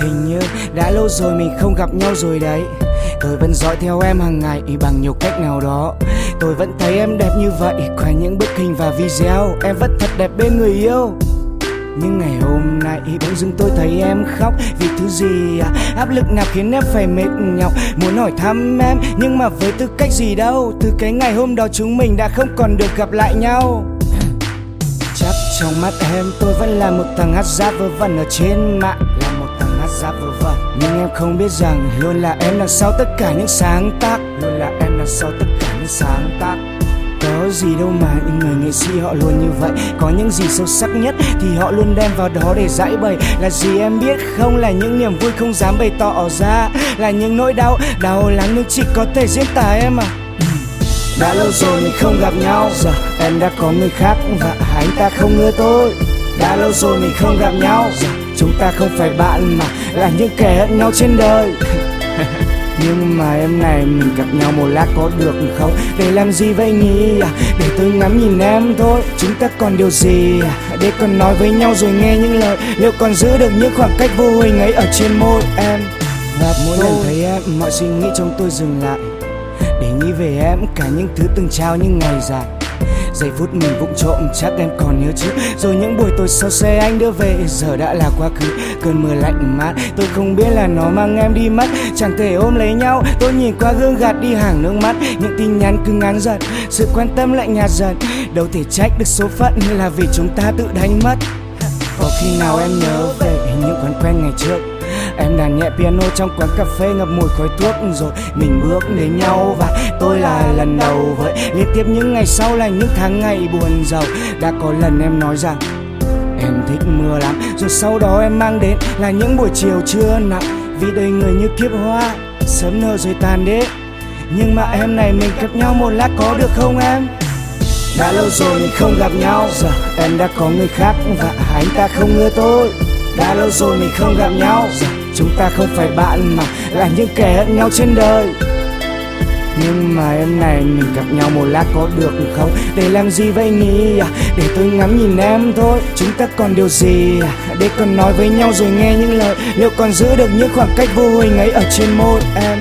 Hình như đã lâu rồi mình không gặp nhau rồi đấy. Tôi vẫn dõi theo em hàng ngày bằng nhiều cách nào đó. Tôi vẫn thấy em đẹp như vậy qua những bức hình và video. Em vẫn thật đẹp bên người yêu. Nhưng ngày hôm nay bỗng dưng tôi thấy em khóc. Vì thứ gì áp lực nào khiến em phải mệt nhọc. Muốn hỏi thăm em nhưng mà với tư cách gì đâu. Từ cái ngày hôm đó chúng mình đã không còn được gặp lại nhau. Chắc trong mắt em tôi vẫn là một thằng hát rap vớ vẩn ở trên mạng. Là một thằng hát rap vớ vẩn. Nhưng em không biết rằng luôn là em đằng sau tất cả những sáng tác. Luôn là em đằng sau tất cả những sáng tác. Có gì đâu mà những người nghệ sĩ họ luôn như vậy. Có những gì sâu sắc nhất thì họ luôn đem vào đó để giải bày. Là gì em biết không? Là những niềm vui không dám bày tỏ ra. Là những nỗi đau, đau lắng nhưng chỉ có thể diễn tả em à. Đã lâu rồi mình không gặp nhau. Giờ em đã có người khác và anh ta không ưa tôi. Đã lâu rồi mình không gặp nhau. Giờ chúng ta không phải bạn mà là những kẻ hận nhau trên đời. Nhưng mà em này mình gặp nhau một lát có được không? Để làm gì vậy nhỉ? Để tôi ngắm nhìn em thôi. Chúng ta còn điều gì để còn nói với nhau rồi nghe những lời. Liệu còn giữ được những khoảng cách vô hình ấy ở trên môi em? Và mỗi lần thấy em mọi suy nghĩ trong tôi dừng lại. Để nghĩ về em cả những thứ từng trao những ngày dài. Giây phút mình vụng trộm chắc em còn nhớ chứ. Rồi những buổi tối sau xe anh đưa về giờ đã là quá khứ. Cơn mưa lạnh mát tôi không biết là nó mang em đi mất. Chẳng thể ôm lấy nhau tôi nhìn qua gương gạt đi hàng nước mắt. Những tin nhắn cứ ngán dần, sự quan tâm lại nhạt dần. Đâu thể trách được số phận là vì chúng ta tự đánh mất. Có khi nào em nhớ về những quán quen ngày trước. Em đàn nhẹ piano trong quán cà phê ngập mùi khói thuốc. Rồi mình bước đến nhau và tôi là lần đầu vậy. Liên tiếp những ngày sau là những tháng ngày buồn giàu. Đã có lần em nói rằng em thích mưa lắm. Rồi sau đó em mang đến là những buổi chiều trưa nặng. Vì đời người như kiếp hoa sớm nở rồi tàn đi. Nhưng mà em này mình gặp nhau một lát có được không em? Đã lâu rồi mình không gặp nhau. Giờ em đã có người khác và anh ta không ưa tôi. Đã lâu rồi mình không gặp nhau. Giờ chúng ta không phải bạn mà là những kẻ hận nhau trên đời. Nhưng mà em này mình gặp nhau một lát có được không? Để làm gì vậy nhỉ? Để tôi ngắm nhìn em thôi. Chúng ta còn điều gì để còn nói với nhau rồi nghe những lời. Liệu còn giữ được những khoảng cách vô hình ấy ở trên môi em?